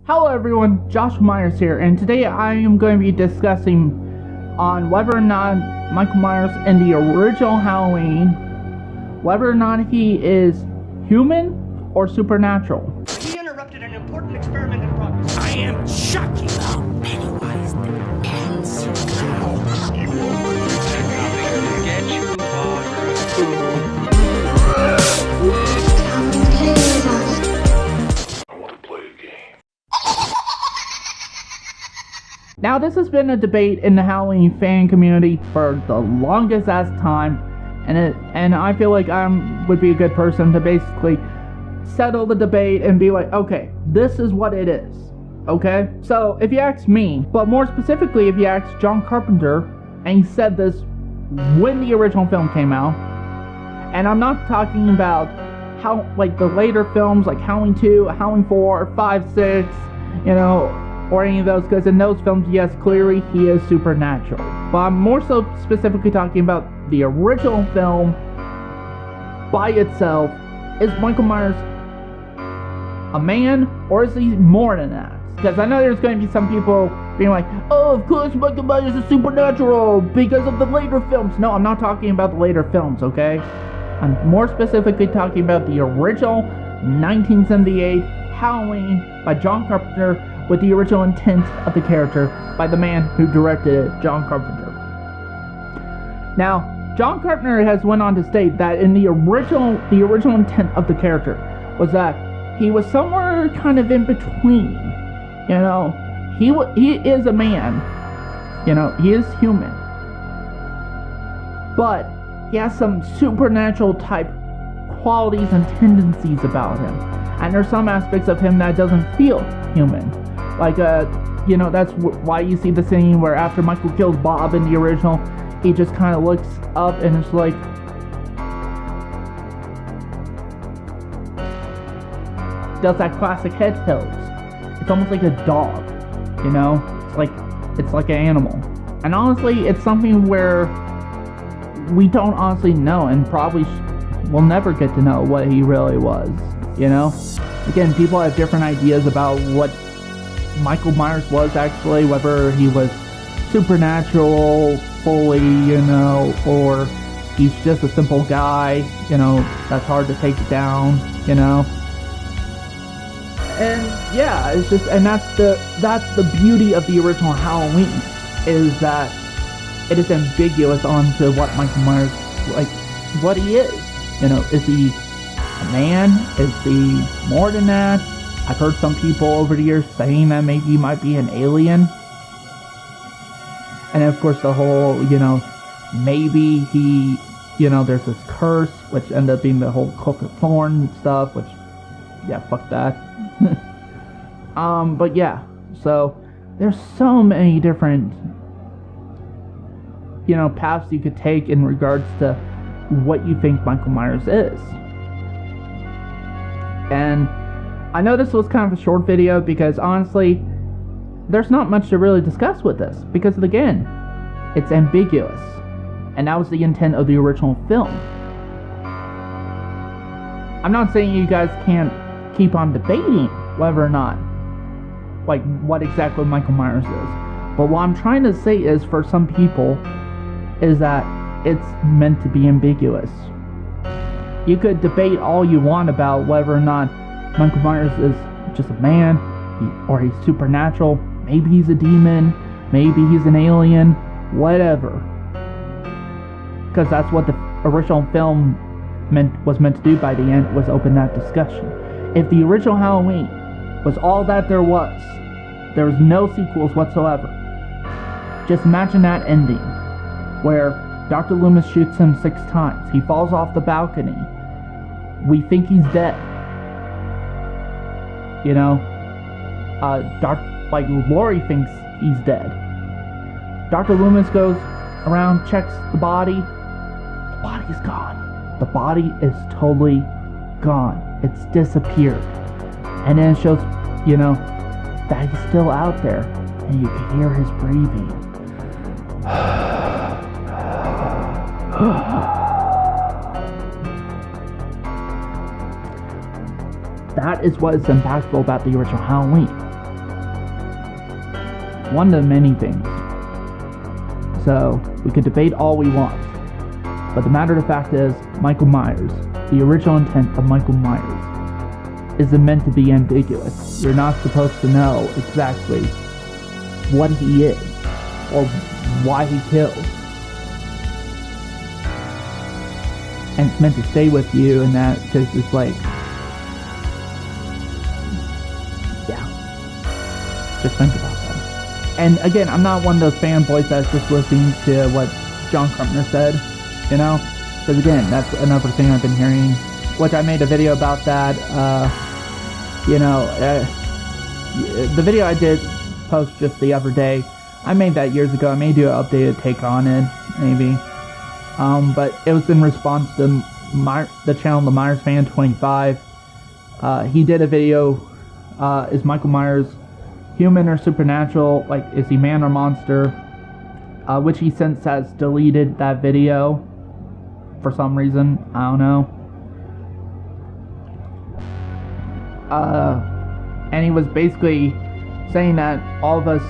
Hello everyone, Josh Myers here, and today I am going to be discussing on whether or not Michael Myers in the original Halloween, whether or not he is human or supernatural. He interrupted an important experiment in progress. I am Chucky. Pennywise the answer. You will get you, I want to play a game. Now this has been a debate in the Halloween fan community for the longest ass time, and I feel like I would be a good person to basically settle the debate and be like, okay, this is what it is. Okay? So if you ask me, but more specifically if you ask John Carpenter, and he said this when the original film came out, and I'm not talking about how, like, the later films like Halloween 2, Halloween 4, 5, 6, or any of those, because in those films, yes, clearly he is supernatural. But I'm more so specifically talking about the original film by itself. Is Michael Myers a man, or is he more than that? Because I know there's going to be some people being like, oh, of course Michael Myers is supernatural because of the later films. No, I'm not talking about the later films, okay? I'm more specifically talking about the original 1978 Halloween by John Carpenter, with the original intent of the character by the man who directed it, John Carpenter. Now, John Carpenter has went on to state that in the original intent of the character was that he was somewhere kind of in between. He is a man. He is human. But he has some supernatural type qualities and tendencies about him. And there's some aspects of him that doesn't feel human. Like, that's why you see the scene where after Michael kills Bob in the original, he just kind of looks up and it's like, does that classic head tilt. It's almost like a dog, It's like an animal. And honestly, it's something where we don't honestly know, and probably we'll never get to know what he really was, Again, people have different ideas about what Michael Myers was actually, whether he was supernatural fully, or he's just a simple guy, that's hard to take down, And yeah, it's just, and that's the beauty of the original Halloween, is that it is ambiguous onto what Michael Myers, what he is. Is he a man? Is he more than that? I've heard some people over the years saying that maybe he might be an alien. And of course the whole, maybe he, there's this curse, which ended up being the whole Cloak of Thorn stuff, which, yeah, fuck that. But yeah, so there's so many different, paths you could take in regards to what you think Michael Myers is. And I know this was kind of a short video because honestly, there's not much to really discuss with this, because again, it's ambiguous, and that was the intent of the original film. I'm not saying you guys can't keep on debating whether or not, what exactly Michael Myers is, but what I'm trying to say is, for some people, is that it's meant to be ambiguous. You could debate all you want about whether or not Michael Myers is just a man, or he's supernatural, maybe he's a demon, maybe he's an alien, whatever. Because that's what the original film was meant to do by the end, was open that discussion. If the original Halloween was all that there was no sequels whatsoever, just imagine that ending, where Dr. Loomis shoots him 6 times, he falls off the balcony, we think he's dead. Laurie thinks he's dead. Dr. Loomis goes around, checks the body. The body's gone. The body is totally gone. It's disappeared. And then it shows, that he's still out there. And you can hear his breathing. That is what is impactful about the original Halloween. one of many things. So, we could debate all we want. But the matter of fact is, Michael Myers, the original intent of Michael Myers, isn't meant to be ambiguous. You're not supposed to know exactly what he is, or why he kills. And it's meant to stay with you, and that, because it's like, yeah, just think about that. And again, I'm not one of those fanboys that's just listening to what John Carpenter said, you know, because again, that's another thing I've been hearing, which I made a video about that. The video I did post just the other day, I made that years ago. I may do an updated take on it, maybe. But it was in response to the channel The Myers Fan 25. He did a video, is Michael Myers human or supernatural? Like, is he man or monster? Which he since has deleted that video for some reason. I don't know. And he was basically saying that all of us,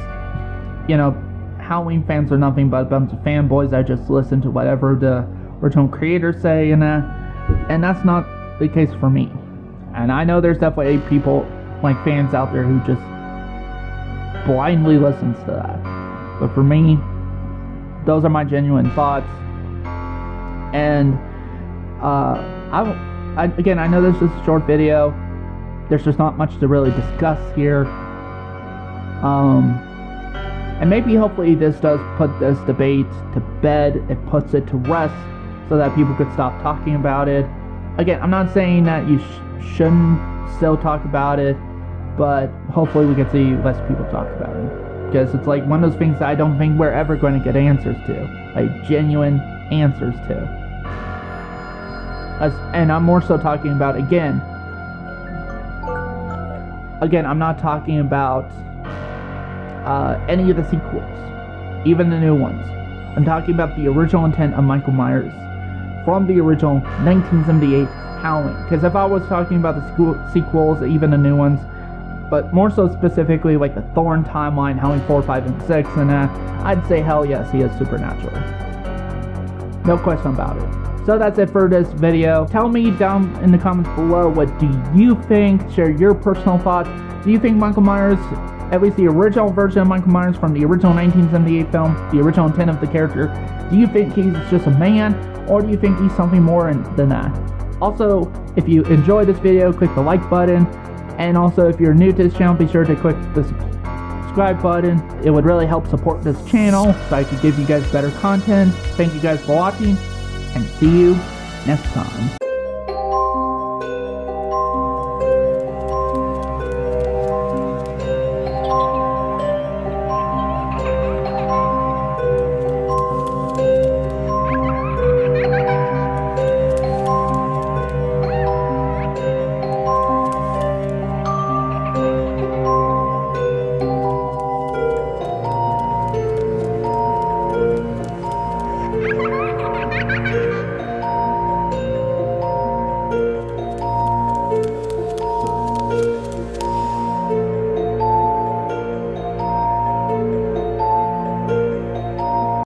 you know, Halloween fans are nothing but a bunch of fanboys that just listen to whatever the original creators say, and that's not the case for me. And I know there's definitely people, like fans out there, who just blindly listens to that. But for me, those are my genuine thoughts. And again, I know this is a short video. There's just not much to really discuss here. And maybe hopefully this does put this debate to bed. It puts it to rest so that people could stop talking about it. Again, I'm not saying that you shouldn't still talk about it, but hopefully we can see less people talk about it. Because it's like one of those things that I don't think we're ever going to get answers to. Like genuine answers to. And I'm more so talking about, again, I'm not talking about any of the sequels, even the new ones. I'm talking about the original intent of Michael Myers from the original 1978 Halloween. Because if I was talking about the sequels, even the new ones, but more so specifically like the Thorn timeline, Halloween 4, 5, and 6, and I'd say hell yes, he is supernatural. No question about it. So that's it for this video. Tell me down in the comments below, what do you think? Share your personal thoughts. Do you think Michael Myers, at least the original version of Michael Myers from the original 1978 film, the original intent of the character, do you think he's just a man, or do you think he's something more than that? Also, if you enjoyed this video, click the like button, and also if you're new to this channel, be sure to click the subscribe button. It would really help support this channel so I could give you guys better content. Thank you guys for watching, and see you next time.